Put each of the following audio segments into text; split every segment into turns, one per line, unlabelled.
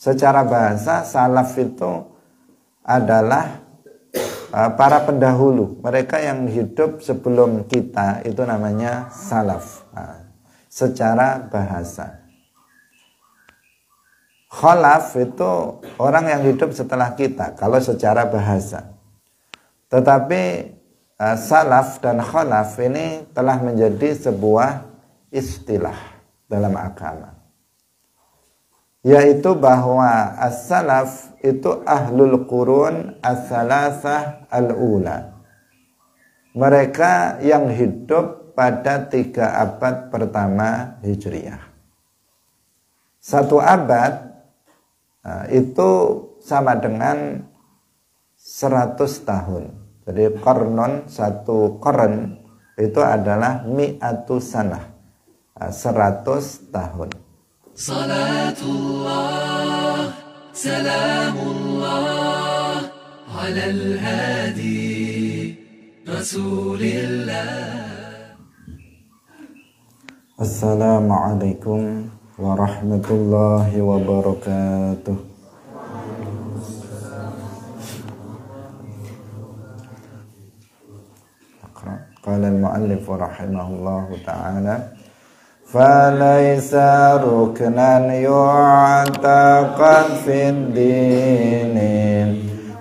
Secara bahasa salaf itu adalah para pendahulu, mereka yang hidup sebelum kita itu namanya salaf. Secara bahasa. Khalaf itu orang yang hidup setelah kita kalau secara bahasa. Tetapi salaf dan khalaf ini telah menjadi sebuah istilah dalam agama, yaitu bahwa as-salaf itu ahlul qurun as-salasah al-ula, mereka yang hidup pada 3 abad pertama Hijriah. 1 abad itu sama dengan 100 tahun. Jadi qarnon, 1 qarn itu adalah mi'atu sanah, 100 tahun.
Salatullah, salamullah, ala al-hadi, rasulillah.
Assalamualaikum warahmatullahi wabarakatuh. Qala al-muallif rahimahullahu ta'ala, falaysa ruknan yu'taqad fid dini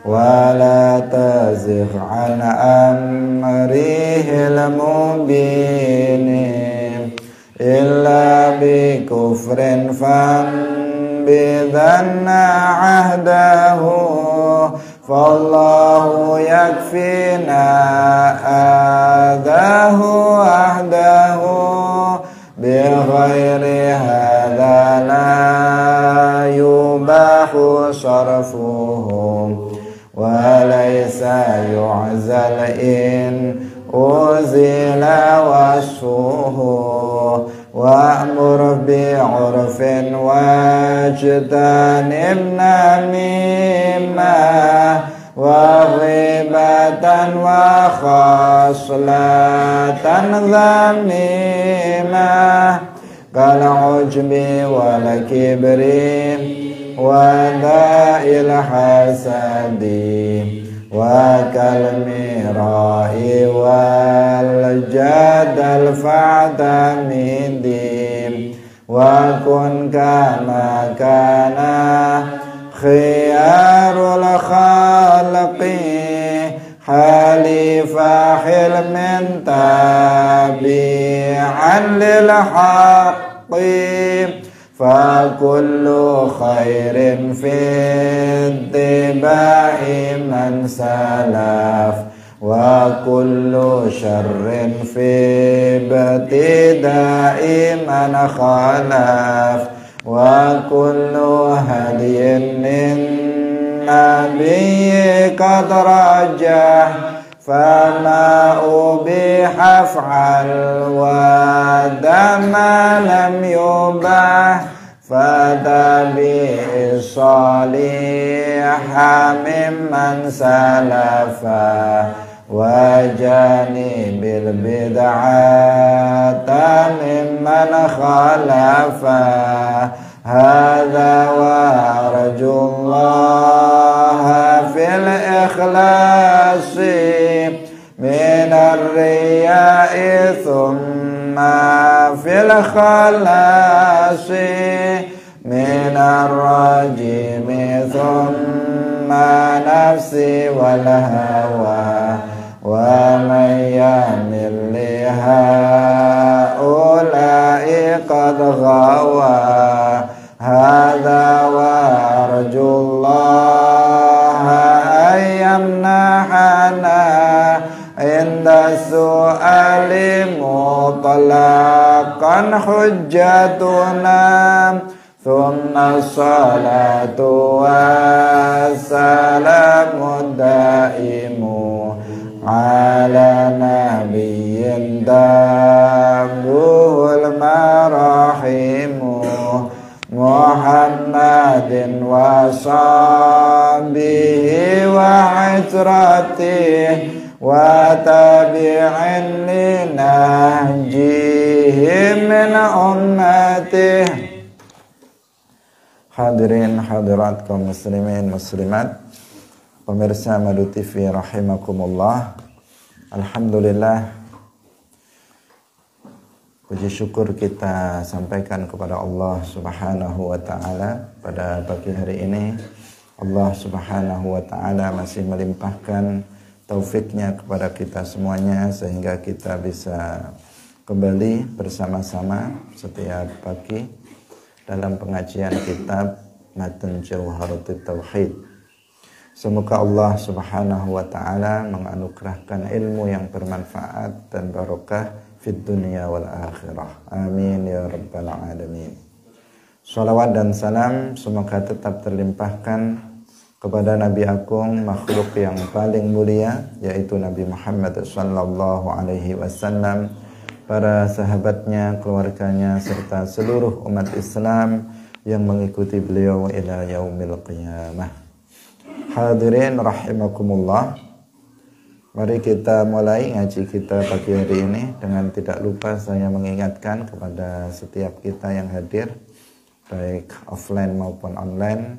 wala tazigh an amrihil mubini illa bi kufrin fambidanna ahdahu fallahu yakfina adahu ahdahu bi ghairi hadha la yubahu sarfuhu wa laysa yu'zal in uzila wasfuhu wa'mur bi'urfin wajtanibna mimma wa ghibatan wa khaslatan dhamimah kal ujbi wal kibri wa da'il hasadi wa kal mirai wal jadal fa'tamidi wa kun kama kana khiyarul khalqi halifa hilmin tabi'an lil haqqi fa kullu khairin fi ittiba'i man salaf wa kullu syarrin fi ibtida'i man khalaf wa kullu hadiyin min nabiyyi qad rajah fama ubiha fa'al wa dama lam yubah fatabi salihah mimman salafa wajani bil bid'ata mimman khalafa hadza wa arjullaha fil ikhlasi min ar-riya'i thumma fil khalasi min ar-rajimi thumma nafsi wal hawa wa man yamil li haula'i qad ghawa hadza wa arjullaha ayyamnahana inda su'ali mutlaqan hujjatuna thumma salatu wassalamu daimu ala nabiyyin dabuhul marahimu Muhammadin wa sahbihi wa itratihi wa tabi'in li nahjihi min ummatihi Hadirin hadirat kaum muslimin muslimat, pemirsa Madu TV rahimakumullah. Alhamdulillah, puji syukur kita sampaikan kepada Allah Subhanahu wa taala pada pagi hari ini. Allah Subhanahu wa taala masih melimpahkan taufiknya kepada kita semuanya sehingga kita bisa kembali bersama-sama setiap pagi dalam pengajian kitab Matan Jawharatul Tauhid. Semoga Allah Subhanahu wa taala menganugerahkan ilmu yang bermanfaat dan barokah fid dunya wal akhirah. Amin ya rabbal alamin. Shalawat dan salam semoga tetap terlimpahkan kepada Nabi Agung, makhluk yang paling mulia, yaitu Nabi Muhammad sallallahu alaihi wasallam, para sahabatnya, keluarganya, serta seluruh umat Islam yang mengikuti beliau ila yaumil qiyamah. Hadirin rahimakumullah, mari kita mulai ngaji kita pagi hari ini. Dengan tidak lupa saya mengingatkan kepada setiap kita yang hadir, baik offline maupun online,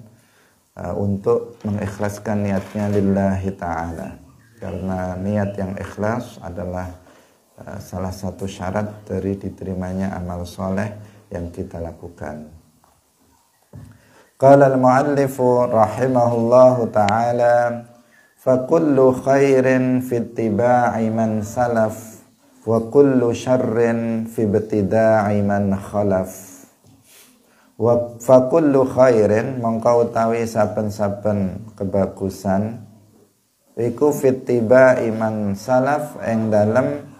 untuk mengikhlaskan niatnya lillahi ta'ala. Karena niat yang ikhlas adalah salah satu syarat dari diterimanya amal soleh yang kita lakukan. Qala al-muallifu rahimahullahu ta'ala, fa kullu khairin fi ittiba'i man salaf wa kullu syarrin fi ibtida'i man khalaf. Wa fa kullu khairin mongko utawi saben-saben kebagusan iku fi ittiba'i man salaf ing dalem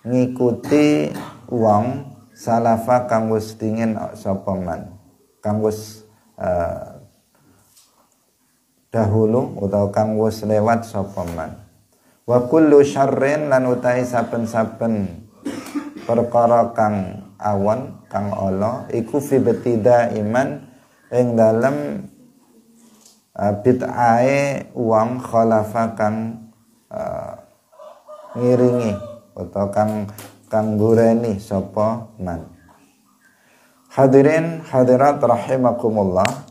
ngikuti wong salafa kang wis dingin sapa man, kang wis dahulu utawa kang wis lewat sapa man. Wa kullu syarrin lan utahe saben-saben perkara kang awon kang ala iku fi betida iman ing dalem bid'ae wong khalafa kang ngiringi atau kang gureni sapa man. Hadirin hadirat rahimakumullah,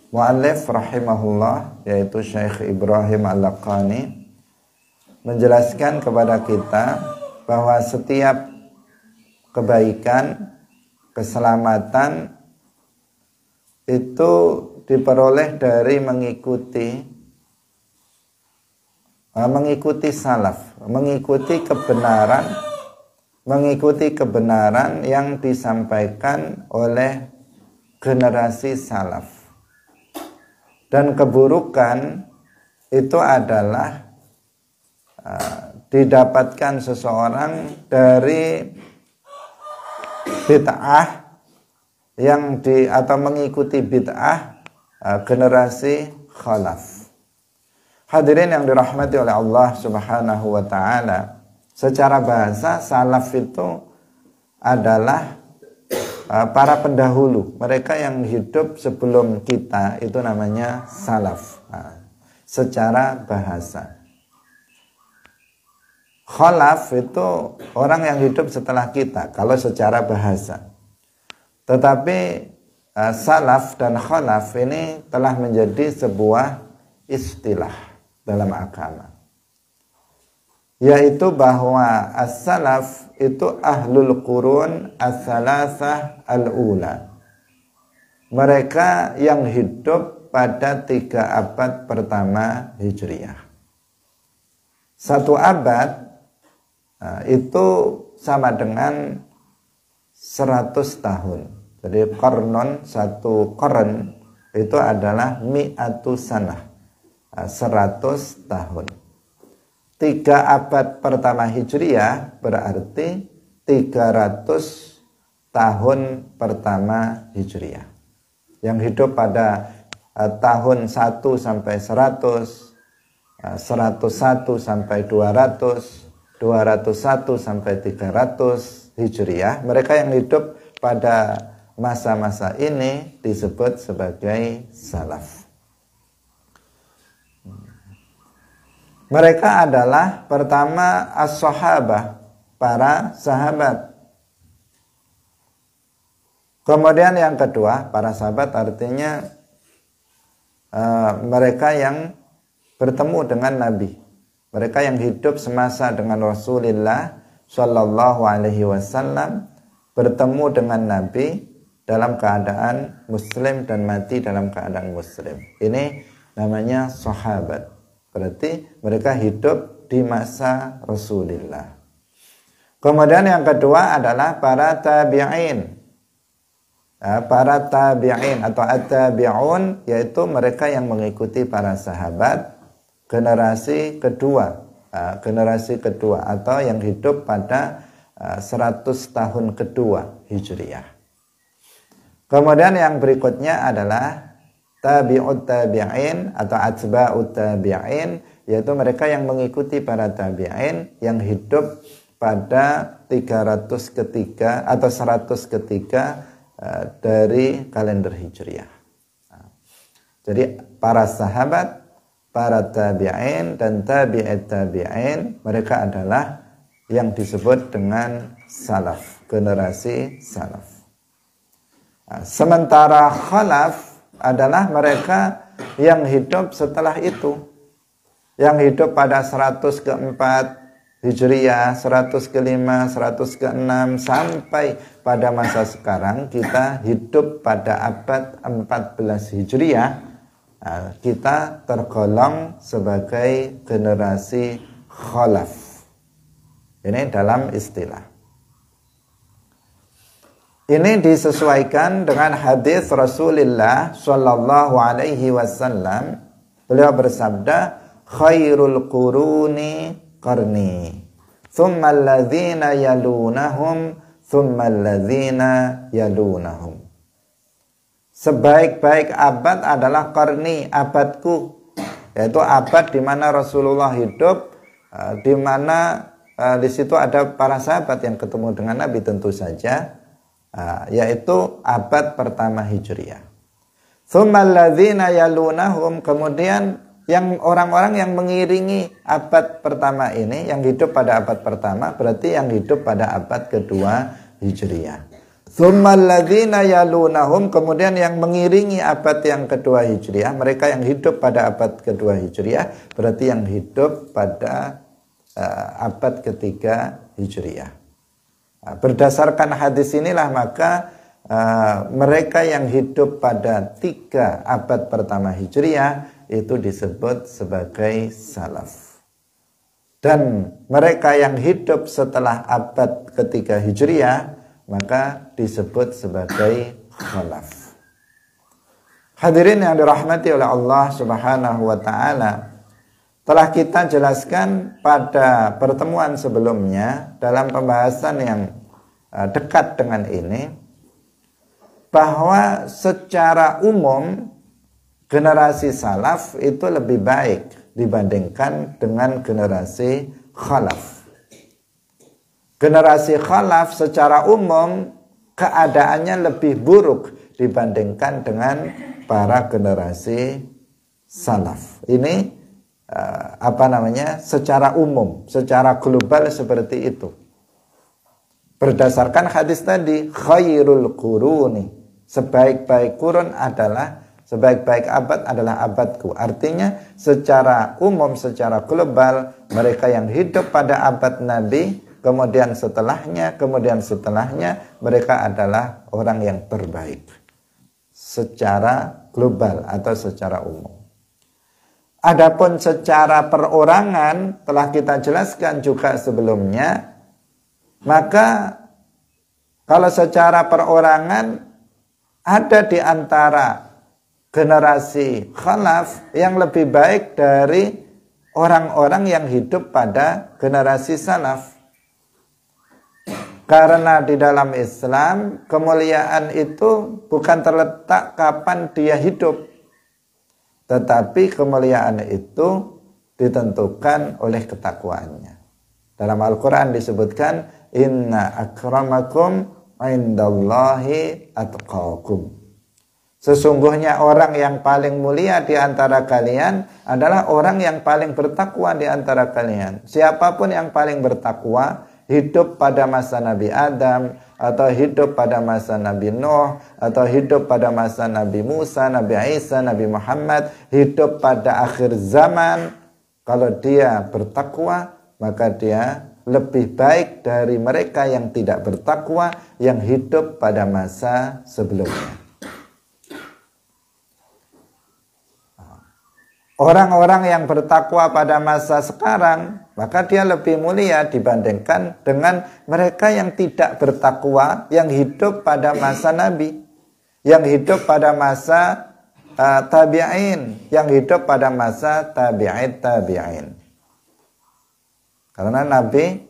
muallif rahimahullah yaitu Syekh Ibrahim Al-Laqani menjelaskan kepada kita bahwa setiap kebaikan, keselamatan itu diperoleh dari mengikuti salaf, mengikuti kebenaran yang disampaikan oleh generasi salaf. Dan keburukan itu adalah didapatkan seseorang dari bid'ah atau mengikuti bid'ah generasi khalaf. Hadirin yang dirahmati oleh Allah Subhanahu wa taala, secara bahasa salaf itu adalah para pendahulu, mereka yang hidup sebelum kita, itu namanya salaf. Secara bahasa. Khalaf itu orang yang hidup setelah kita kalau secara bahasa. Tetapi salaf dan khalaf ini telah menjadi sebuah istilah dalam agama, yaitu bahwa as-salaf itu ahlul qurun as-salasah al-ula, mereka yang hidup pada 3 abad pertama Hijriah. 1 abad itu sama dengan 100 tahun. Jadi qarnon, 1 qarn itu adalah mi'atu sanah, 100 tahun. 3 abad pertama Hijriah berarti 300 tahun pertama Hijriah. Yang hidup pada tahun 1 sampai 100, 101 sampai 200, 201 sampai 300 Hijriah, mereka yang hidup pada masa-masa ini disebut sebagai salaf. Mereka adalah pertama as-sahabah, para sahabat. Kemudian yang kedua, para sahabat artinya mereka yang bertemu dengan Nabi, mereka yang hidup semasa dengan Rasulullah Shallallahu Alaihi Wasallam, bertemu dengan Nabi dalam keadaan Muslim dan mati dalam keadaan Muslim. Ini namanya sahabat. Berarti mereka hidup di masa Rasulullah. Kemudian yang kedua adalah para tabi'in. Para tabi'in atau at-tabi'un, yaitu mereka yang mengikuti para sahabat generasi kedua atau yang hidup pada 100 tahun kedua Hijriah. Kemudian yang berikutnya adalah tabi'ut tabi'in atau atba'ut tabi'in, yaitu mereka yang mengikuti para tabi'in yang hidup pada 300 ketiga atau 100 ketiga dari kalender Hijriah. Jadi para sahabat, para tabi'in dan tabi'it tabi'in, mereka adalah yang disebut dengan salaf, generasi salaf. Sementara khalaf adalah mereka yang hidup setelah itu, yang hidup pada 100 keempat Hijriah, 100 kelima, 100 keenam, sampai pada masa sekarang kita hidup pada abad 14 Hijriah. Kita tergolong sebagai generasi khalaf. Ini dalam istilah. Ini disesuaikan dengan hadis Rasulullah Shallallahu Alaihi Wasallam. Beliau bersabda, khairul quruni qarni, thumma alladhina yalunahum, thumma alladhina yalunahum. Sebaik-baik abad adalah qarni, abadku, yaitu abad di mana Rasulullah hidup, di mana di situ ada para sahabat yang ketemu dengan Nabi tentu saja, yaitu abad pertama Hijriah. Thumma alladhina yalunahum, kemudian yang orang-orang yang mengiringi abad pertama ini, yang hidup pada abad pertama, berarti yang hidup pada abad kedua Hijriah. Tsummal ladzina yalunahum, kemudian yang mengiringi abad yang kedua Hijriah, mereka yang hidup pada abad kedua Hijriah, berarti yang hidup pada abad ketiga Hijriah. Berdasarkan hadis inilah maka mereka yang hidup pada 3 abad pertama Hijriah itu disebut sebagai salaf. Dan mereka yang hidup setelah abad ketiga Hijriah maka disebut sebagai khalaf. Hadirin yang dirahmati oleh Allah Subhanahu wa taala, telah kita jelaskan pada pertemuan sebelumnya dalam pembahasan yang dekat dengan ini, bahwa secara umum generasi salaf itu lebih baik dibandingkan dengan generasi khalaf. Generasi khalaf secara umum keadaannya lebih buruk dibandingkan dengan para generasi salaf. Ini secara umum, secara global seperti itu. Berdasarkan hadis tadi, khairul quruni, sebaik-baik kurun adalah, sebaik-baik abad adalah abadku. Artinya secara umum, secara global, mereka yang hidup pada abad Nabi, kemudian setelahnya, mereka adalah orang yang terbaik secara global atau secara umum. Adapun secara perorangan telah kita jelaskan juga sebelumnya, maka kalau secara perorangan ada di antara generasi khalaf yang lebih baik dari orang-orang yang hidup pada generasi salaf. Karena di dalam Islam kemuliaan itu bukan terletak kapan dia hidup, tetapi kemuliaan itu ditentukan oleh ketakwaannya. Dalam Al-Quran disebutkan, inna akramakum indallahi atqakum. Sesungguhnya orang yang paling mulia di antara kalian adalah orang yang paling bertakwa di antara kalian. Siapapun yang paling bertakwa, hidup pada masa Nabi Adam atau hidup pada masa Nabi Nuh, atau hidup pada masa Nabi Musa, Nabi Isa, Nabi Muhammad, hidup pada akhir zaman, kalau dia bertakwa, maka dia lebih baik dari mereka yang tidak bertakwa, yang hidup pada masa sebelumnya. Orang-orang yang bertakwa pada masa sekarang, maka dia lebih mulia dibandingkan dengan mereka yang tidak bertakwa, yang hidup pada masa Nabi, yang hidup pada masa tabi'in, yang hidup pada masa tabi'in. Karena Nabi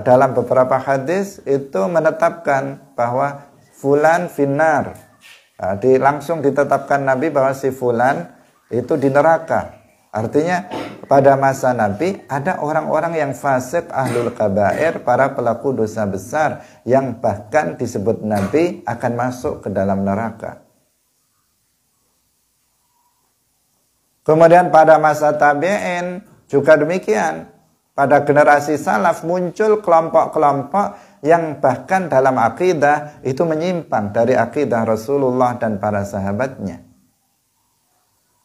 dalam beberapa hadis itu menetapkan bahwa fulan finnar. Langsung ditetapkan Nabi bahwa si fulan itu di neraka. Artinya pada masa Nabi ada orang-orang yang fasik, ahlul kabair, para pelaku dosa besar, yang bahkan disebut Nabi akan masuk ke dalam neraka. Kemudian pada masa tabi'in juga demikian. Pada generasi salaf muncul kelompok-kelompok yang bahkan dalam akidah itu menyimpang dari akidah Rasulullah dan para sahabatnya.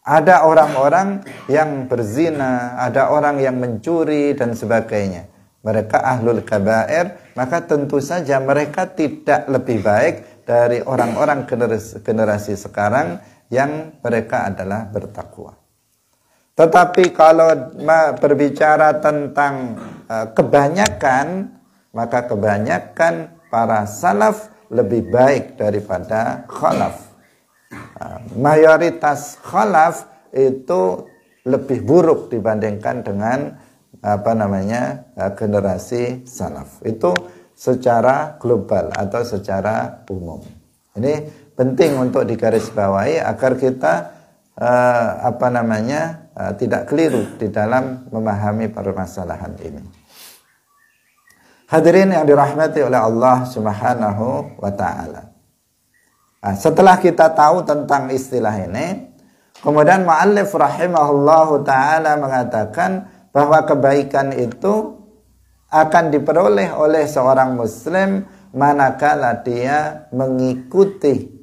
Ada orang-orang yang berzina, ada orang yang mencuri dan sebagainya. Mereka ahlul kabair, maka tentu saja mereka tidak lebih baik dari orang-orang generasi sekarang yang mereka adalah bertakwa. Tetapi kalau berbicara tentang kebanyakan, maka kebanyakan para salaf lebih baik daripada khalaf. Mayoritas khalaf itu lebih buruk dibandingkan dengan generasi salaf. Itu secara global atau secara umum. Ini penting untuk digarisbawahi agar kita tidak keliru di dalam memahami permasalahan ini. Hadirin yang dirahmati oleh Allah Subhanahu wa taala. Setelah kita tahu tentang istilah ini, kemudian muallif rahimahullahu taala mengatakan bahwa kebaikan itu akan diperoleh oleh seorang muslim manakala dia mengikuti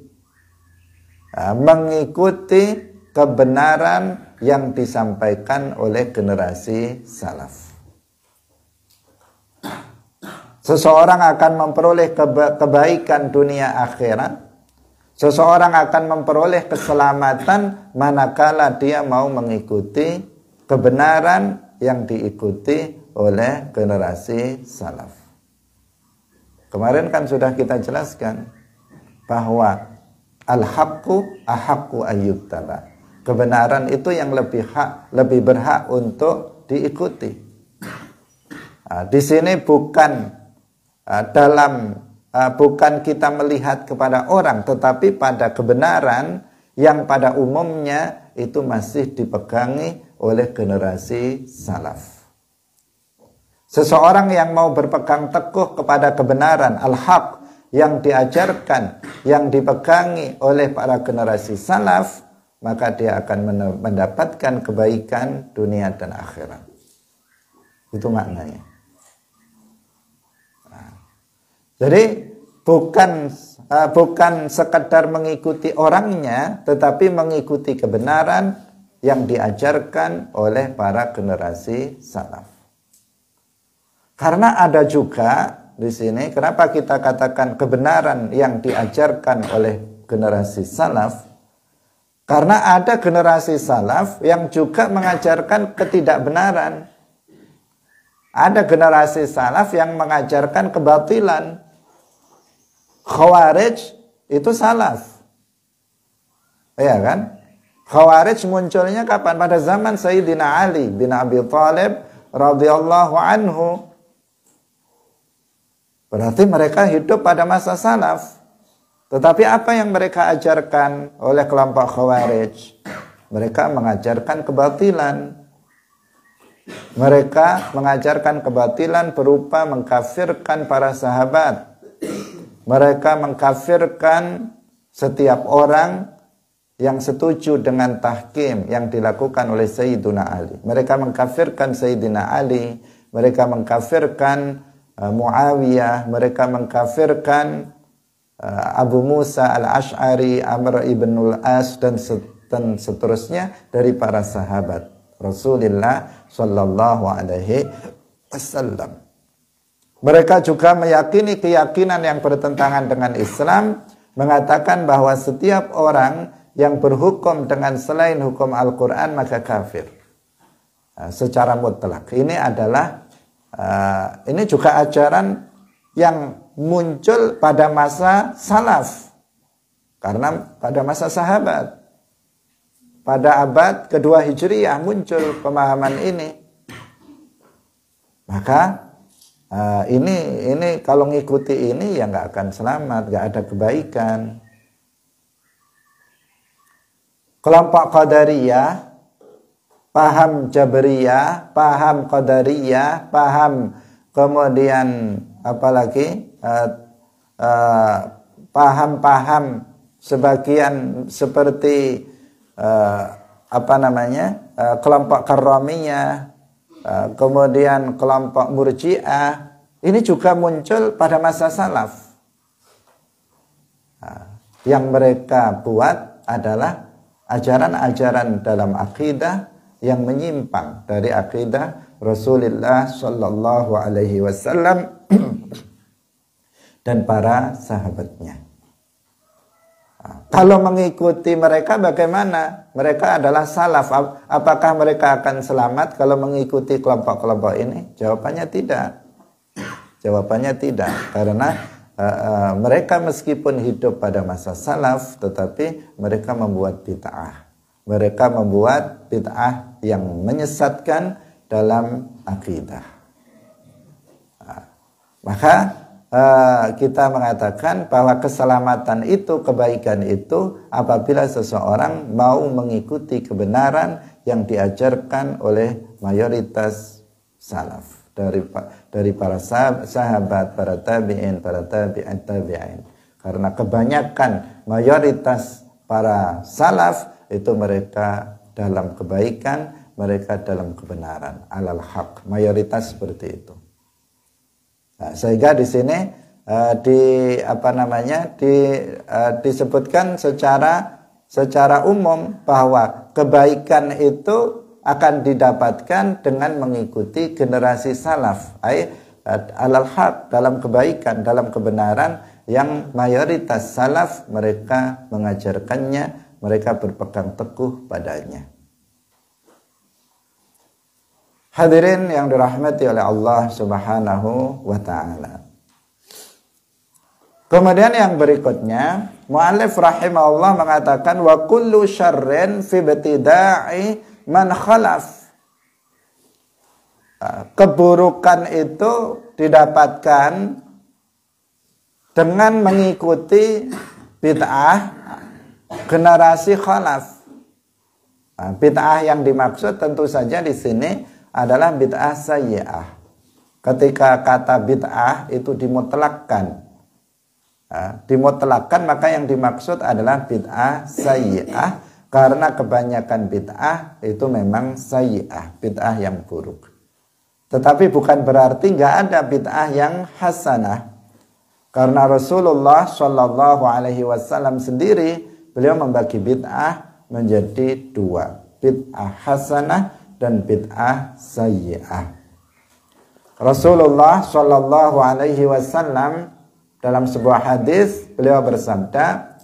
kebenaran yang disampaikan oleh generasi salaf. Seseorang akan memperoleh kebaikan dunia akhirat. Seseorang akan memperoleh keselamatan manakala dia mau mengikuti kebenaran yang diikuti oleh generasi salaf. Kemarin kan sudah kita jelaskan bahwa al-haqqu ahaqqu ayyuttaba. Kebenaran itu yang lebih berhak untuk diikuti. Di sini bukan bukan kita melihat kepada orang, tetapi pada kebenaran yang pada umumnya itu masih dipegangi oleh generasi salaf. Seseorang yang mau berpegang teguh kepada kebenaran al-haq yang diajarkan, yang dipegangi oleh para generasi salaf, maka dia akan mendapatkan kebaikan dunia dan akhirat. Itu maknanya. Jadi bukan sekedar mengikuti orangnya, tetapi mengikuti kebenaran yang diajarkan oleh para generasi salaf. Karena ada juga di sini, kenapa kita katakan kebenaran yang diajarkan oleh generasi salaf? Karena ada generasi salaf yang juga mengajarkan ketidakbenaran. Ada generasi salaf yang mengajarkan kebatilan. Khawarij itu salaf. Iya kan? Khawarij munculnya kapan? Pada zaman Sayyidina Ali bin Abi Thalib radhiyallahu anhu. Berarti mereka hidup pada masa salaf. Tetapi apa yang mereka ajarkan oleh kelompok Khawarij? Mereka mengajarkan kebatilan. Mereka mengajarkan kebatilan berupa mengkafirkan para sahabat. Mereka mengkafirkan setiap orang yang setuju dengan tahkim yang dilakukan oleh Sayyidina Ali. Mereka mengkafirkan Sayyidina Ali. Mereka mengkafirkan Muawiyah, mereka mengkafirkan Abu Musa al-Ash'ari, Amr ibn al-As, dan seterusnya dari para sahabat Rasulullah Sallallahu Alaihi Wasallam. Mereka juga meyakini keyakinan yang bertentangan dengan Islam, mengatakan bahwa setiap orang yang berhukum dengan selain hukum Al-Quran maka kafir secara mutlak. Ini adalah ini juga ajaran yang muncul pada masa salaf, karena pada masa sahabat pada abad kedua Hijriyah muncul pemahaman ini. Maka ini kalau ngikuti ini ya nggak akan selamat, nggak ada kebaikan. Kelompok Qadariyah paham Jabriyah, paham Qadariyah, paham kemudian apalagi paham-paham sebagian seperti kelompok Karramiyah, kemudian kelompok Murji'ah, ini juga muncul pada masa salaf. Yang mereka buat adalah ajaran-ajaran dalam akidah yang menyimpang dari akidah Rasulullah Sallallahu Alaihi Wasallam dan para sahabatnya. Kalau mengikuti mereka bagaimana? Mereka adalah salaf. Apakah mereka akan selamat kalau mengikuti kelompok-kelompok ini? Jawabannya tidak. Jawabannya tidak. Karena mereka meskipun hidup pada masa salaf, tetapi mereka membuat bid'ah. Mereka membuat bid'ah yang menyesatkan dalam akidah. Maka kita mengatakan bahwa keselamatan itu, kebaikan itu apabila seseorang mau mengikuti kebenaran yang diajarkan oleh mayoritas salaf dari para sahabat, para tabi'in, para tabi'in. Karena kebanyakan mayoritas para salaf itu mereka dalam kebaikan, mereka dalam kebenaran, alal haq. Mayoritas seperti itu. Sehingga di sini disebutkan secara umum bahwa kebaikan itu akan didapatkan dengan mengikuti generasi salaf, alal haq, dalam kebaikan, dalam kebenaran yang mayoritas salaf mereka mengajarkannya, mereka berpegang teguh padanya. Hadirin yang dirahmati oleh Allah Subhanahu wa ta'ala. Kemudian yang berikutnya, mu'allif rahimahullah mengatakan wa kullu syarrin fi ibtida'i man khalaf. Keburukan itu didapatkan dengan mengikuti bid'ah generasi khalaf. Bid'ah yang dimaksud tentu saja di sini adalah bid'ah sayyi'ah. Ketika kata bid'ah itu dimutlakkan, maka yang dimaksud adalah bid'ah sayyi'ah, karena kebanyakan bid'ah itu memang sayyi'ah, bid'ah yang buruk. Tetapi bukan berarti nggak ada bid'ah yang hasanah, karena Rasulullah Shallallahu Alaihi Wasallam sendiri beliau membagi bid'ah menjadi dua, bid'ah hasanah dan bid'ah sayyi'ah. Rasulullah Shallallahu Alaihi Wasallam dalam sebuah hadis beliau bersabda,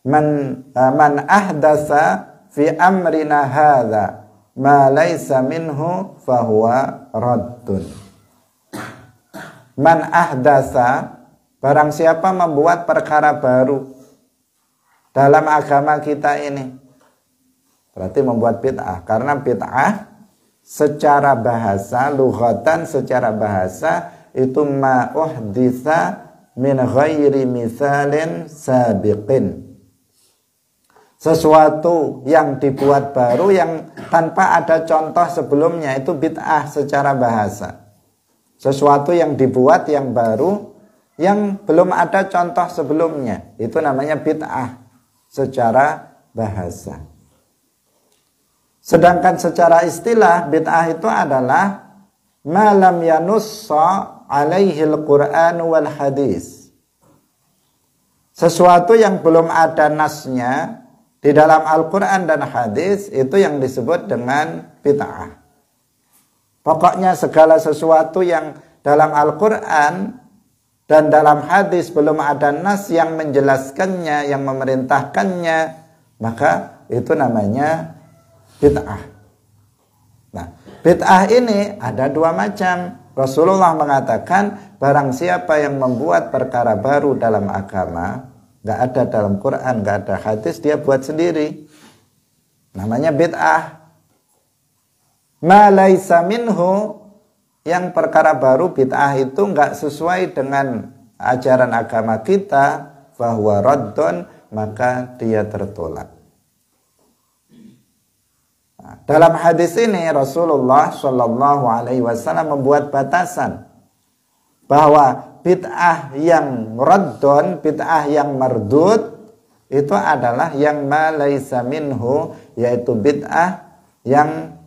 man ahdasa fi amrina hadza ma laysa minhu fahuwa raddun. Man ahdasa, barang siapa membuat perkara baru dalam agama kita ini, berarti membuat bid'ah. Karena bid'ah secara bahasa, lughatan secara bahasa itu ma uhditsa min ghairi mithalin sabiqin. Sesuatu yang dibuat baru yang tanpa ada contoh sebelumnya, itu bid'ah secara bahasa. Sesuatu yang dibuat yang baru yang belum ada contoh sebelumnya, itu namanya bid'ah secara bahasa. Sedangkan secara istilah bid'ah itu adalah ma lam yanussa alaihi al-Qur'an wal hadis. Sesuatu yang belum ada nasnya di dalam Al-Quran dan hadis, itu yang disebut dengan bid'ah. Pokoknya segala sesuatu yang dalam Al-Quran dan dalam hadis belum ada nas yang menjelaskannya, yang memerintahkannya, maka itu namanya bid'ah. Nah, bid'ah ini ada dua macam. Rasulullah mengatakan, barang siapa yang membuat perkara baru dalam agama, nggak ada dalam Quran, nggak ada hadis, dia buat sendiri, namanya bid'ah. Ma laisa minhu, yang perkara baru bid'ah itu nggak sesuai dengan ajaran agama kita, fahuwa raddun, maka dia tertolak. Nah, dalam hadis ini Rasulullah Shallallahu Alaihi Wasallam membuat batasan bahwa bid'ah yang raddun, bid'ah yang mardud, itu adalah yang ma laisa minhu, yaitu bid'ah yang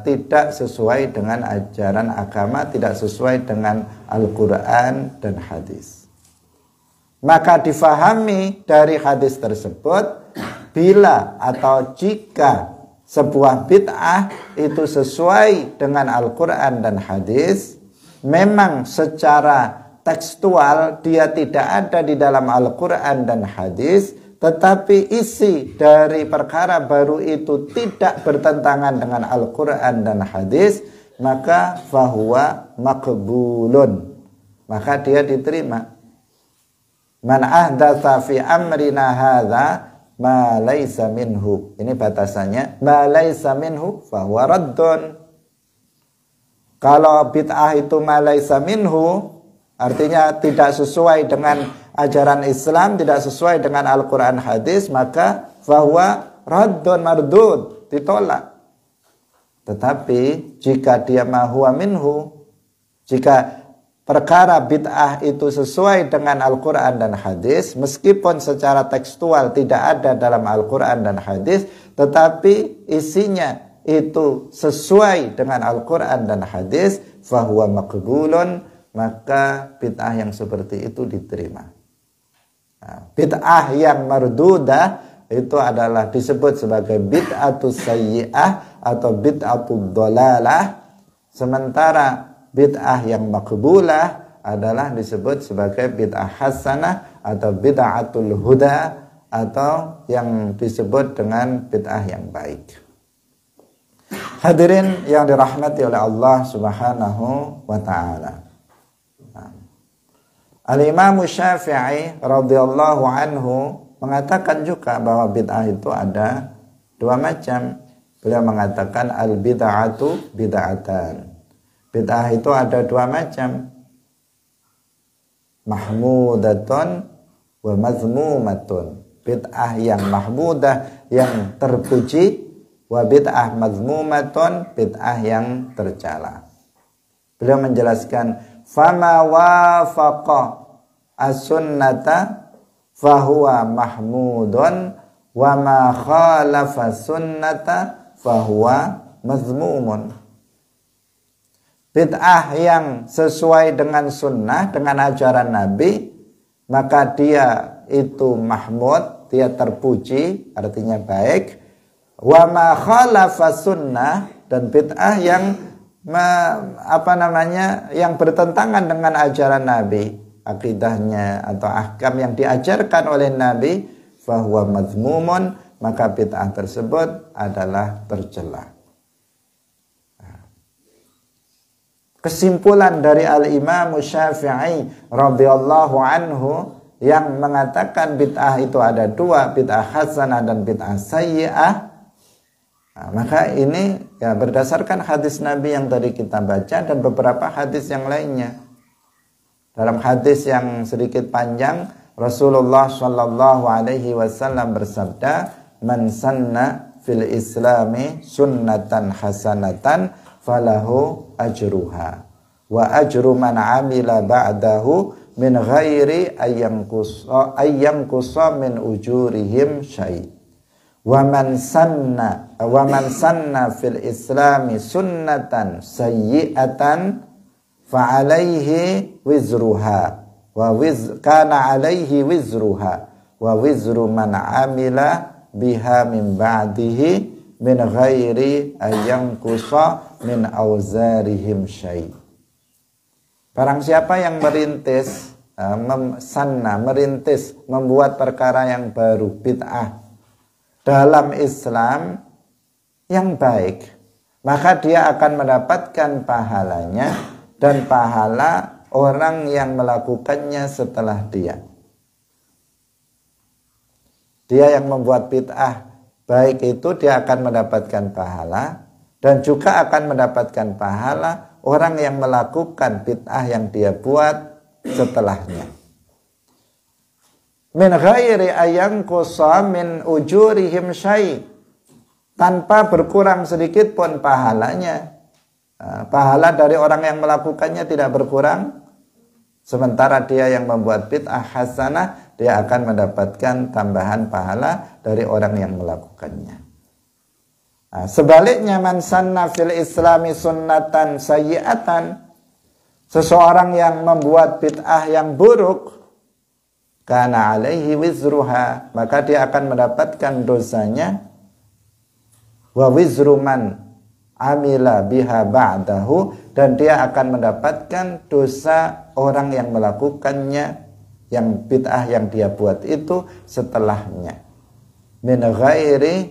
tidak sesuai dengan ajaran agama, tidak sesuai dengan Al-Quran dan hadis. Maka difahami dari hadis tersebut, bila atau jika sebuah bid'ah itu sesuai dengan Al-Quran dan hadis, memang secara tekstual dia tidak ada di dalam Al-Quran dan hadis, tetapi isi dari perkara baru itu tidak bertentangan dengan Al-Quran dan hadis, maka fahuwa maqbulun, maka dia diterima. Man ahdatsa fi amrina hadza ma laisa minhu, ini batasannya, ma laisa minhu fahuwa raddun. Kalau bid'ah itu ma laisa minhu, artinya tidak sesuai dengan ajaran Islam, tidak sesuai dengan Al-Quran hadis, maka fahuwa raddun mardud, ditolak. Tetapi jika dia ma huwa minhu, jika perkara bid'ah itu sesuai dengan Al-Quran dan hadis, meskipun secara tekstual tidak ada dalam Al-Quran dan hadis, tetapi isinya itu sesuai dengan Al-Quran dan hadis, fahuwa maqbulun, maka bid'ah yang seperti itu diterima. Nah, bid'ah yang mardudah itu adalah disebut sebagai bid'atus sayyi'ah atau bid'atud dhalalah, sementara bid'ah yang makbulah adalah disebut sebagai bid'ah hasanah atau bid'atul huda, atau yang disebut dengan bid'ah yang baik. Hadirin yang dirahmati oleh Allah Subhanahu wa ta'ala. Al-Imam Syafi'i radhiyallahu anhu mengatakan juga bahwa bid'ah itu ada dua macam. Beliau mengatakan al-bid'atu bid'atan. Bid'ah itu ada dua macam. Mahmudatun wa mazmumatun. Bid'ah yang mahmudah, yang terpuji, wa bid'ah mazmumatun, bid'ah yang tercela. Beliau menjelaskan, fama wafaqa as-sunnata fahuwa mahmudun, wa ma khalafa sunnata fahuwa mazmumun. Bid'ah yang sesuai dengan sunnah, dengan ajaran Nabi, maka dia itu mahmud, dia terpuji, artinya baik. Wa ma khalafa sunnah, dan bid'ah yang yang bertentangan dengan ajaran Nabi, akidahnya atau ahkam yang diajarkan oleh Nabi, fahuwa mazmumun, maka bid'ah tersebut adalah tercela. Kesimpulan dari Al-Imam Syafi'i radhiyallahu anhu yang mengatakan bid'ah itu ada dua, bid'ah hasanah dan bid'ah sayyi'ah. Nah, maka ini ya berdasarkan hadis Nabi yang tadi kita baca dan beberapa hadis yang lainnya. Dalam hadis yang sedikit panjang, Rasulullah Shallallahu Alaihi Wasallam bersabda, "Man sanna fil Islami sunnatan hasanatan, falahu ajruha, wa ajru man amila ba'dahu min ghairi ayyam kusa min ujurihim syai'. wa man sanna fil islami sunnatan sayyi'atan fa alaihi wizruha kana alaihi wizruha wa wizru man amila biha min ba'dihi min ghairi ayyanqusa min auzarihim syai'. Barang siapa yang merintis merintis membuat perkara yang baru, bid'ah dalam Islam yang baik, maka dia akan mendapatkan pahalanya dan pahala orang yang melakukannya setelah dia. Dia yang membuat bid'ah baik itu dia akan mendapatkan pahala, dan juga akan mendapatkan pahala orang yang melakukan bid'ah yang dia buat setelahnya. Min ghairi ayyanqusa min ujurihim syai', tanpa berkurang sedikit pun pahalanya. Pahala dari orang yang melakukannya tidak berkurang, sementara dia yang membuat bid'ah hasanah dia akan mendapatkan tambahan pahala dari orang yang melakukannya. Sebaliknya, man sanna fil islami sunnatan sayyi'atan, seseorang yang membuat bid'ah yang buruk, kana alaihi wizruha, maka dia akan mendapatkan dosanya, wa wizru man amila biha ba'dahu, dan dia akan mendapatkan dosa orang yang melakukannya, yang bid'ah yang dia buat itu setelahnya, min ghairi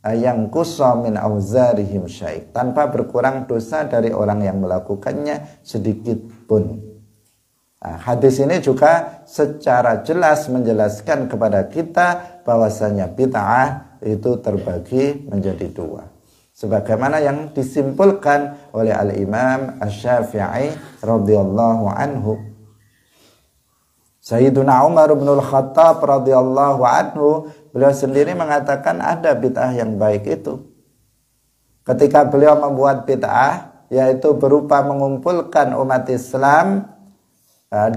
ayyanqusa min auzarihim syai', tanpa berkurang dosa dari orang yang melakukannya sedikit pun. Hadis ini juga secara jelas menjelaskan kepada kita bahwasanya bid'ah itu terbagi menjadi dua, sebagaimana yang disimpulkan oleh Al-Imam Asy-Syafi'i radhiyallahu anhu. Sayyiduna Umar bin Al-Khattab radhiyallahu anhu, beliau sendiri mengatakan ada bid'ah yang baik itu. Ketika beliau membuat bid'ah, yaitu berupa mengumpulkan umat Islam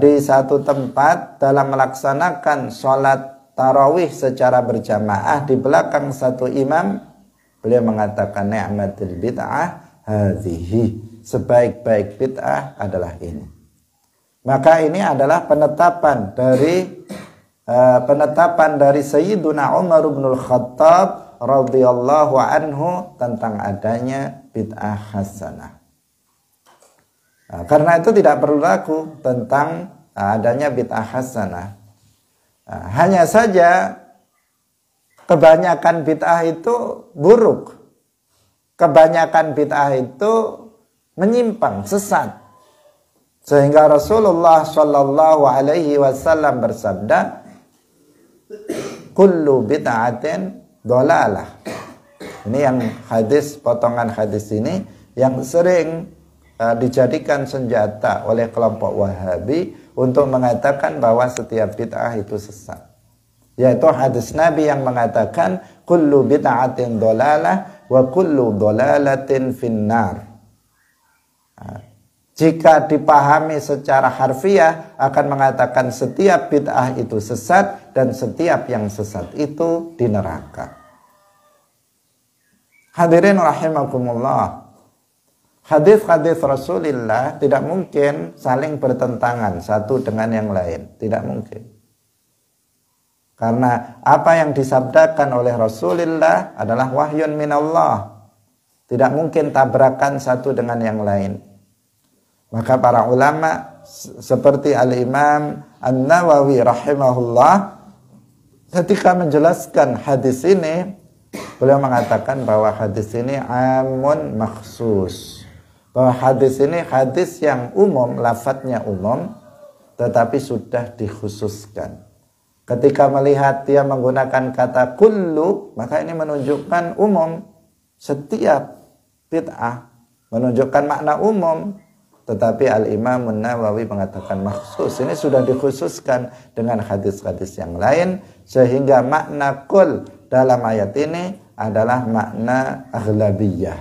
di satu tempat dalam melaksanakan sholat tarawih secara berjamaah di belakang satu imam, beliau mengatakan ni'matul bid'ah hadhihi, sebaik-baik bid'ah adalah ini. Maka ini adalah penetapan dari Sayyiduna Umar bin Al-Khattab radhiyallahu anhu tentang adanya bid'ah hasanah. Karena itu tidak perlu ragu tentang adanya bid'ah hasanah. Hanya saja kebanyakan bid'ah itu buruk. Kebanyakan bid'ah itu menyimpang, sesat. Sehingga Rasulullah Shallallahu Alaihi Wasallam bersabda, kullu bid'atin dhalalah. Ini yang hadis, potongan hadis ini yang sering dijadikan senjata oleh kelompok Wahabi untuk mengatakan bahwa setiap bid'ah itu sesat. Yaitu hadis Nabi yang mengatakan kullu bid'atin dhalalah wa kullu dhalalatin finnar. Jika dipahami secara harfiah akan mengatakan setiap bid'ah itu sesat dan setiap yang sesat itu di neraka. Hadirin rahimakumullah. Hadis-hadis Rasulullah tidak mungkin saling bertentangan satu dengan yang lain, tidak mungkin. Karena apa yang disabdakan oleh Rasulullah adalah wahyun minallah. Tidak mungkin tabrakan satu dengan yang lain. Maka para ulama seperti Al-Imam An-Nawawi rahimahullah ketika menjelaskan hadis ini, beliau mengatakan bahwa hadis ini amun makhsus. Bahwa hadis ini hadis yang umum, lafadznya umum, tetapi sudah dikhususkan. Ketika melihat dia menggunakan kata kullu, maka ini menunjukkan umum. Setiap bid'ah menunjukkan makna umum. Tetapi Al-Imam An-Nawawi mengatakan makhsus. Ini sudah dikhususkan dengan hadis-hadis yang lain, sehingga makna kul dalam ayat ini adalah makna aghlabiyah,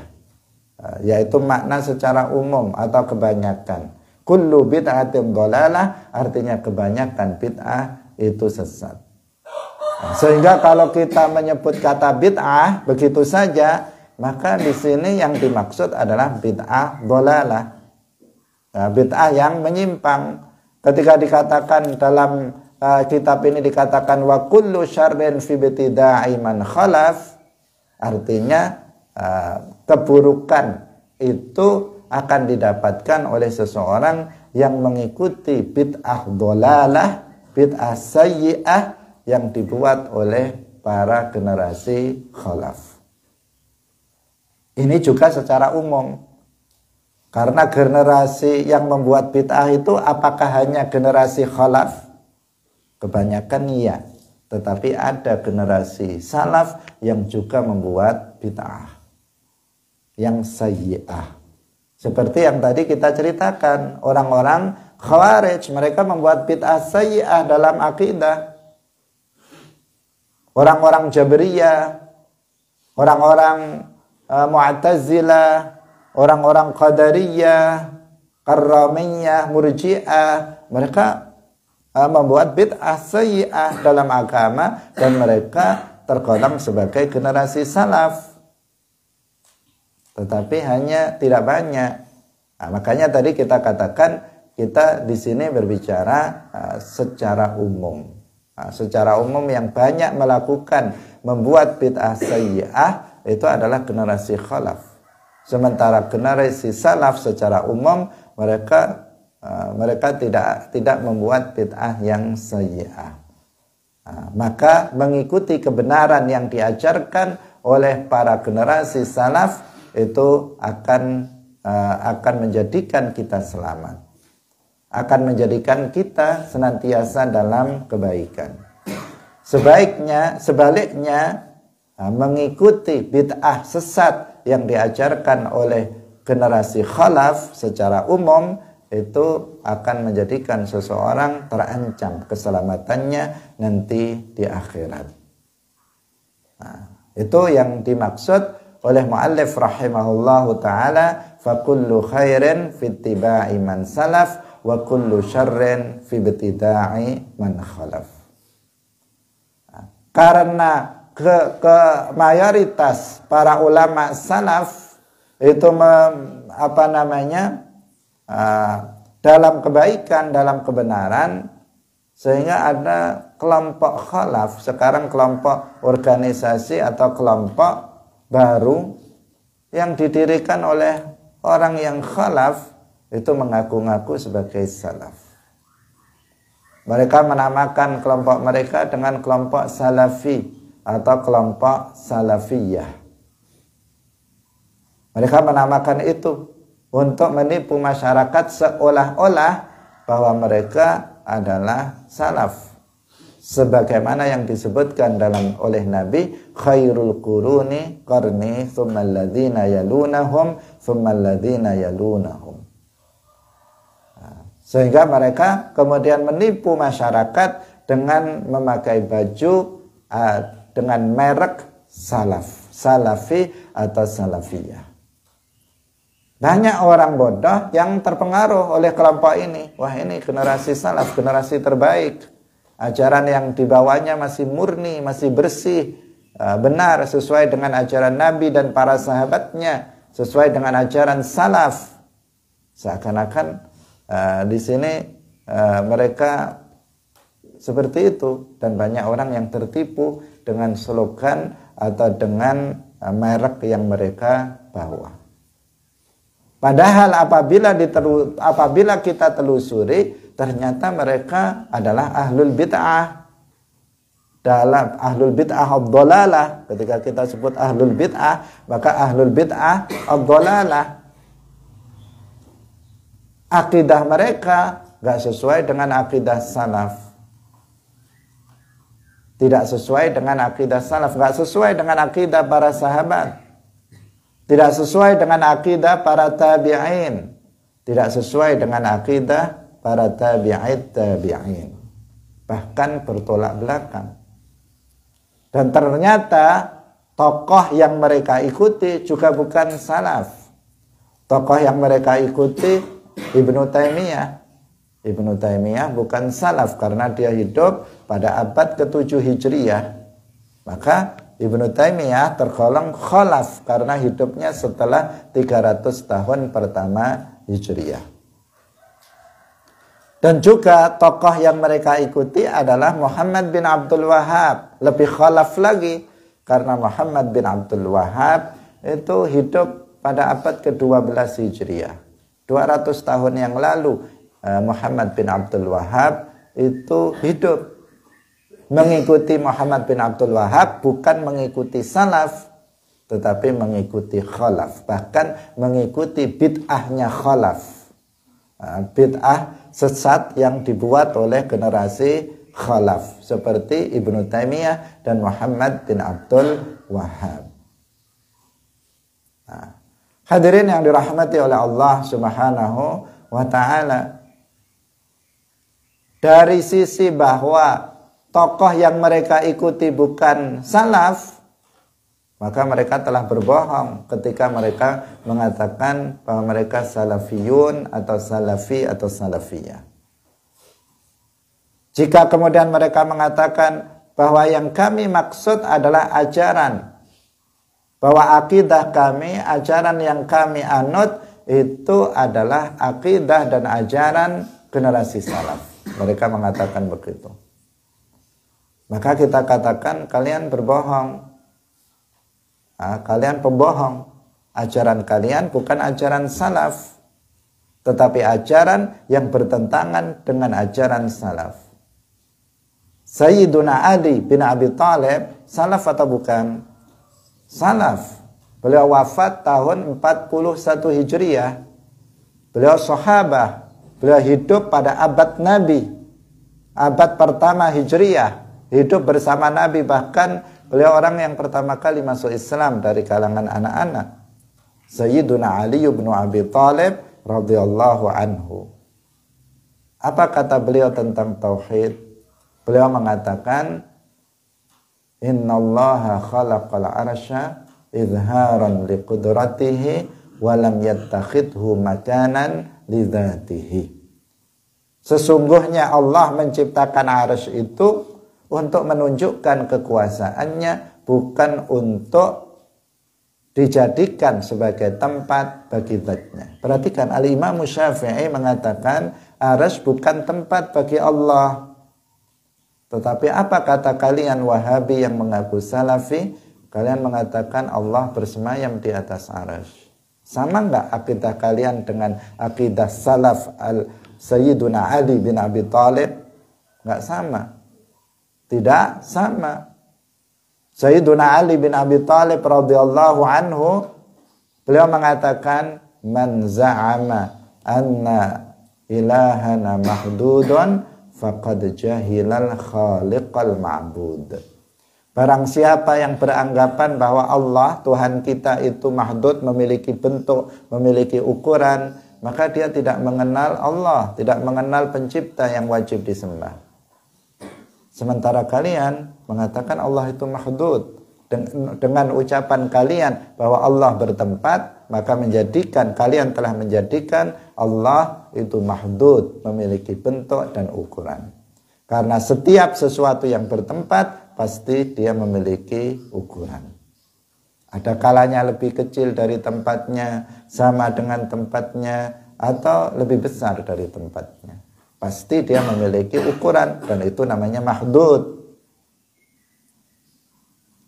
yaitu makna secara umum atau kebanyakan. Kullu bid'atin dhalalah artinya kebanyakan bid'ah itu sesat. Sehingga kalau kita menyebut kata bid'ah begitu saja, maka di sini yang dimaksud adalah bid'ah dhalalah. Nah, bid'ah yang menyimpang. Ketika dikatakan dalam kitab ini dikatakan wa kullu syarrin fi ibtida'i man khalaf, artinya keburukan itu akan didapatkan oleh seseorang yang mengikuti bid'ah dhalalah, bid'ah sayyi'ah yang dibuat oleh para generasi khalaf. Ini juga secara umum. Karena generasi yang membuat bid'ah itu apakah hanya generasi khalaf? Kebanyakan iya. Tetapi ada generasi salaf yang juga membuat bid'ah yang sayyi'ah. Seperti yang tadi kita ceritakan, orang-orang Khawarij, mereka membuat bid'ah sayyi'ah dalam akidah. Orang-orang Jabriyah, orang-orang Mu'tazilah, orang-orang Qadariyah, Karramiyah, Murji'ah, mereka membuat bid'ah sayyi'ah dalam agama dan mereka tergolong sebagai generasi salaf. Tetapi hanya tidak banyak. Nah, makanya tadi kita katakan kita di sini berbicara secara umum. Nah, secara umum yang banyak melakukan membuat bid'ah sayyi'ah itu adalah generasi khalaf. Sementara generasi salaf secara umum mereka tidak membuat bid'ah yang sayyi'ah. Nah, maka mengikuti kebenaran yang diajarkan oleh para generasi salaf itu akan menjadikan kita selamat, akan menjadikan kita senantiasa dalam kebaikan. Sebaliknya mengikuti bid'ah sesat yang diajarkan oleh generasi khalaf secara umum itu akan menjadikan seseorang terancam keselamatannya nanti di akhirat. Nah, itu yang dimaksud oleh muallif rahimahullahu ta'ala, fa kullu khairin fi ittiba'i man salaf wa kullu syarrin fi ibtida'i man khalaf. Karena ke mayoritas para ulama salaf itu dalam kebaikan, dalam kebenaran, sehingga ada kelompok khalaf, sekarang kelompok organisasi atau kelompok baru yang didirikan oleh orang yang khalaf itu mengaku-ngaku sebagai salaf. Mereka menamakan kelompok mereka dengan kelompok salafi atau kelompok salafiyah. Mereka menamakan itu untuk menipu masyarakat seolah-olah bahwa mereka adalah salaf. Sebagaimana yang disebutkan oleh Nabi, khairul quruni qarni tsummal ladzina yalunahum tsummal ladzina yalunahum. Sehingga mereka kemudian menipu masyarakat dengan memakai baju dengan merek salaf, salafi atau salafiyah. Banyak orang bodoh yang terpengaruh oleh kelompok ini. Wah, ini generasi salaf, generasi terbaik. Ajaran yang dibawanya masih murni, masih bersih, benar, sesuai dengan ajaran Nabi dan para sahabatnya, sesuai dengan ajaran salaf. Seakan-akan di sini mereka seperti itu, dan banyak orang yang tertipu dengan slogan atau dengan merek yang mereka bawa. Padahal apabila kita telusuri, ternyata mereka adalah ahlul bid'ah. Dalam ahlul bid'ah ad-dhalalah, ketika kita sebut ahlul bid'ah, maka ahlul bid'ah ad-dhalalah. Akidah mereka gak sesuai dengan akidah salaf. Tidak sesuai dengan akidah salaf, gak sesuai dengan akidah para sahabat. Tidak sesuai dengan akidah para tabi'in. Tidak sesuai dengan akidah para tabi'in. Bahkan bertolak belakang. Dan ternyata tokoh yang mereka ikuti juga bukan salaf. Tokoh yang mereka ikuti Ibnu Taimiyah. Ibnu Taimiyah bukan salaf karena dia hidup pada abad ke-7 Hijriyah, maka Ibnu Taimiyah tergolong khalaf karena hidupnya setelah 300 tahun pertama Hijriyah. Dan juga tokoh yang mereka ikuti adalah Muhammad bin Abdul Wahhab. Lebih khalaf lagi karena Muhammad bin Abdul Wahhab itu hidup pada abad ke-12 Hijriyah. 200 tahun yang lalu Muhammad bin Abdul Wahhab itu hidup. Mengikuti Muhammad bin Abdul Wahhab bukan mengikuti salaf, tetapi mengikuti khalaf. Bahkan mengikuti bid'ahnya khalaf. Bid'ah sesat yang dibuat oleh generasi khalaf. Seperti Ibnu Taimiyah dan Muhammad bin Abdul Wahhab. Hadirin yang dirahmati oleh Allah Subhanahu wa ta'ala. Dari sisi bahwa tokoh yang mereka ikuti bukan salaf, maka mereka telah berbohong ketika mereka mengatakan bahwa mereka salafiyun atau salafi atau salafiyah. Jika kemudian mereka mengatakan bahwa yang kami maksud adalah ajaran, bahwa akidah kami, ajaran yang kami anut itu adalah akidah dan ajaran generasi salaf. Mereka mengatakan begitu. Maka kita katakan kalian berbohong. Kalian pembohong. Ajaran kalian bukan ajaran salaf, tetapi ajaran yang bertentangan dengan ajaran salaf. Sayyiduna Ali bin Abi Thalib salaf atau bukan? Salaf. Beliau wafat tahun 41 Hijriyah. Beliau sahabah. Beliau hidup pada abad Nabi, abad pertama Hijriyah. Hidup bersama Nabi, bahkan beliau orang yang pertama kali masuk Islam dari kalangan anak-anak. Sayyiduna Ali bin Abi Thalib radhiyallahu anhu. Apa kata beliau tentang tauhid? Beliau mengatakan, innallaha khalaqal arsya izharan liqudratihi wa lam yattakhidhu makanan lidzatihi. Sesungguhnya Allah menciptakan arsy itu untuk menunjukkan kekuasaannya, bukan untuk dijadikan sebagai tempat bagi zatnya. Perhatikan, Al-Imam Syafi'i mengatakan arsy bukan tempat bagi Allah. Tetapi apa kata kalian Wahabi yang mengaku Salafi? Kalian mengatakan Allah bersemayam di atas arsy. Sama enggak akidah kalian dengan akidah salaf Sayyiduna Ali bin Abi Thalib? Enggak sama. Tidak sama. Sayyiduna Ali bin Abi Thalib radhiyallahu anhu, beliau mengatakan, man za'ama anna ilahana mahdudun faqad jahilal khaliqal ma'bud. Barang siapa yang beranggapan bahwa Allah, Tuhan kita itu mahdud, memiliki bentuk, memiliki ukuran, maka dia tidak mengenal Allah, tidak mengenal pencipta yang wajib disembah. Sementara kalian mengatakan Allah itu mahdud. Dengan ucapan kalian bahwa Allah bertempat, maka kalian telah menjadikan Allah itu mahdud, memiliki bentuk dan ukuran. Karena setiap sesuatu yang bertempat, pasti dia memiliki ukuran. Ada kalanya lebih kecil dari tempatnya, sama dengan tempatnya, atau lebih besar dari tempatnya. Pasti dia memiliki ukuran, dan itu namanya mahdud.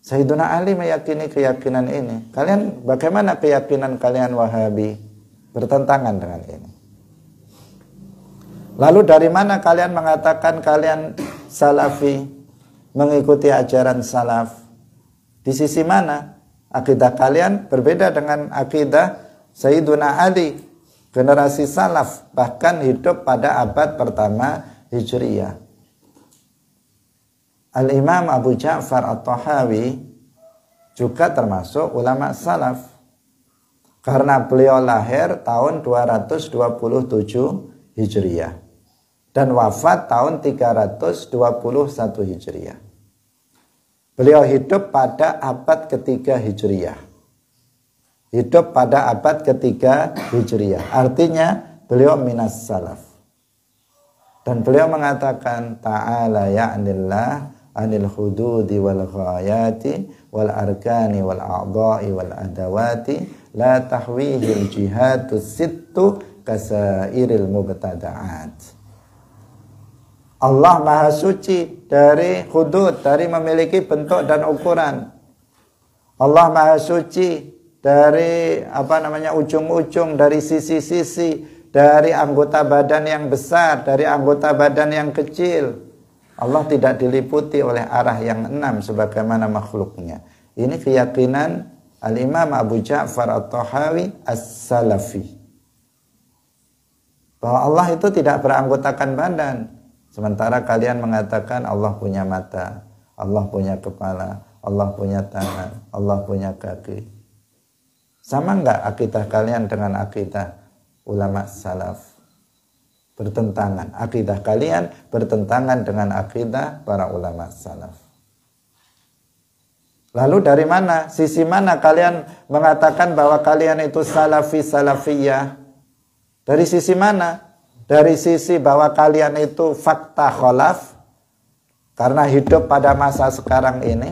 Sayyiduna Ali meyakini keyakinan ini. Kalian, bagaimana keyakinan kalian Wahabi? Bertentangan dengan ini. Lalu dari mana kalian mengatakan kalian Salafi, mengikuti ajaran salaf? Di sisi mana? Akidah kalian berbeda dengan akidah Sayyiduna Ali, generasi salaf, bahkan hidup pada abad pertama Hijriyah. Al-Imam Abu Ja'far At-Tahawi juga termasuk ulama salaf, karena beliau lahir tahun 227 Hijriyah dan wafat tahun 321 Hijriyah. Beliau hidup pada abad ketiga Hijriyah. Hidup pada abad ketiga Hijriyah. Artinya beliau minas salaf. Dan beliau mengatakan ta'ala ya'nillah anil hududi wal ghayati wal arkani wal a'dha'i wal adawati la tahwihil jihadu sittu kasairil mubtada'at. Allah Maha Suci dari hudud, dari memiliki bentuk dan ukuran. Allah Maha Suci dari ujung-ujung, dari sisi-sisi, dari anggota badan yang besar, dari anggota badan yang kecil. Allah tidak diliputi oleh arah yang 6 sebagaimana makhluknya. Ini keyakinan Al-Imam Abu Ja'far At-Tahawi As-Salafi. Bahwa Allah itu tidak beranggotakan badan. Sementara kalian mengatakan Allah punya mata, Allah punya kepala, Allah punya tangan, Allah punya kaki. Sama enggak akidah kalian dengan akidah ulama salaf? Bertentangan. Akidah kalian bertentangan dengan akidah para ulama salaf. Lalu dari mana? Sisi mana kalian mengatakan bahwa kalian itu salafi salafiyah? Dari sisi mana? Dari sisi bahwa kalian itu fakta kholaf karena hidup pada masa sekarang ini.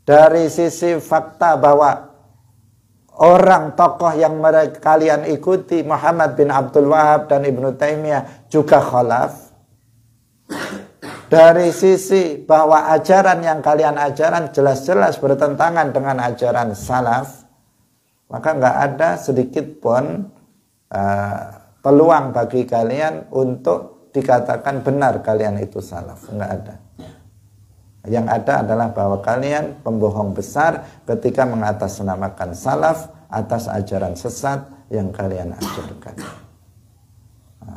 Dari sisi fakta bahwa orang tokoh yang kalian ikuti Muhammad bin Abdul Wahab dan Ibnu Taimiyah juga kholaf. Dari sisi bahwa ajaran yang kalian ajaran jelas-jelas bertentangan dengan ajaran salaf, maka nggak ada sedikit pun peluang bagi kalian untuk dikatakan benar kalian itu salaf. Nggak ada. Yang ada adalah bahwa kalian pembohong besar ketika mengatasnamakan salaf atas ajaran sesat yang kalian ajarkan.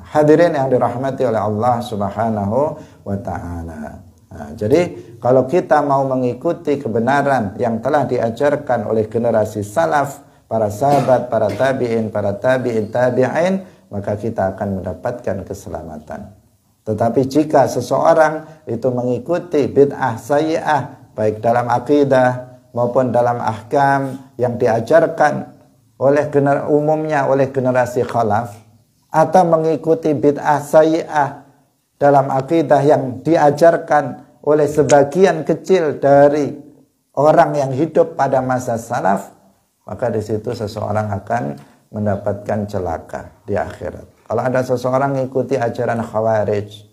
Hadirin yang dirahmati oleh Allah Subhanahu wa ta'ala. Jadi kalau kita mau mengikuti kebenaran yang telah diajarkan oleh generasi salaf, para sahabat, para tabi'in, tabi'in, maka kita akan mendapatkan keselamatan. Tetapi jika seseorang itu mengikuti bid'ah sayyi'ah, baik dalam akidah maupun dalam ahkam yang diajarkan oleh umumnya oleh generasi khalaf, atau mengikuti bid'ah sayyi'ah dalam akidah yang diajarkan oleh sebagian kecil dari orang yang hidup pada masa salaf, maka di situ seseorang akan mendapatkan celaka di akhirat. Kalau ada seseorang mengikuti ajaran Khawarij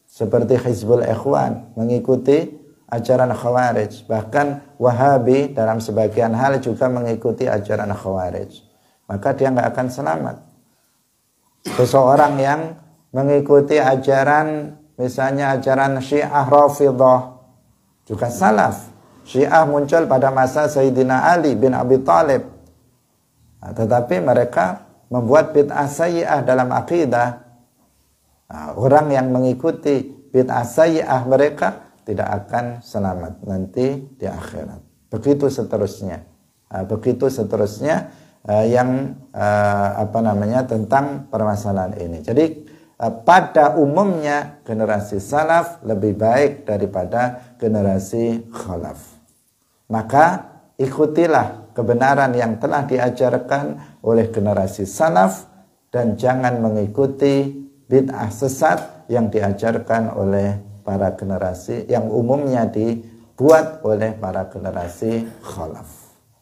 seperti Hizbul Ikhwan, mengikuti ajaran Khawarij, bahkan Wahabi dalam sebagian hal juga mengikuti ajaran Khawarij, maka dia nggak akan selamat. Seseorang yang mengikuti ajaran, misalnya ajaran Syiah Rafidhah, juga salaf. Syiah muncul pada masa Sayyidina Ali bin Abi Thalib. Nah, tetapi mereka membuat bid'ah sayyi'ah dalam akidah. Nah, orang yang mengikuti bid'ah sayyi'ah mereka tidak akan selamat nanti di akhirat. Begitu seterusnya. Tentang permasalahan ini. Jadi pada umumnya generasi salaf lebih baik daripada generasi khalaf. Maka ikutilah kebenaran yang telah diajarkan oleh generasi salaf dan jangan mengikuti bid'ah sesat yang diajarkan oleh para generasi yang umumnya dibuat oleh para generasi khalaf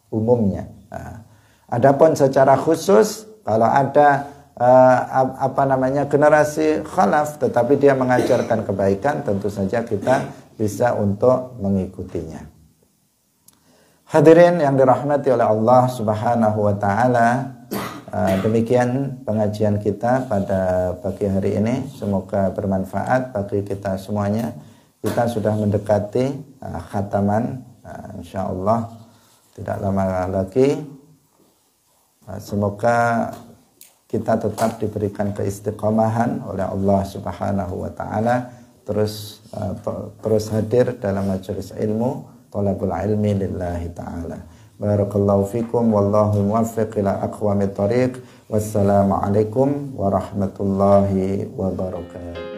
umumnya. Nah, adapun secara khusus kalau ada generasi khalaf tetapi dia mengajarkan kebaikan, tentu saja kita bisa untuk mengikutinya. Hadirin yang dirahmati oleh Allah Subhanahu wa ta'ala, demikian pengajian kita pada pagi hari ini. Semoga bermanfaat bagi kita semuanya. Kita sudah mendekati khataman, insyaallah tidak lama lagi. Semoga kita tetap diberikan keistiqomahan oleh Allah Subhanahu wa ta'ala, terus hadir dalam majelis ilmu, talabul ilmi lillahi ta'ala. Barakallahu fikum wallahu muwaffiq ila aqwamit thariq. Wassalamu alaikum warahmatullahi wabarakatuh.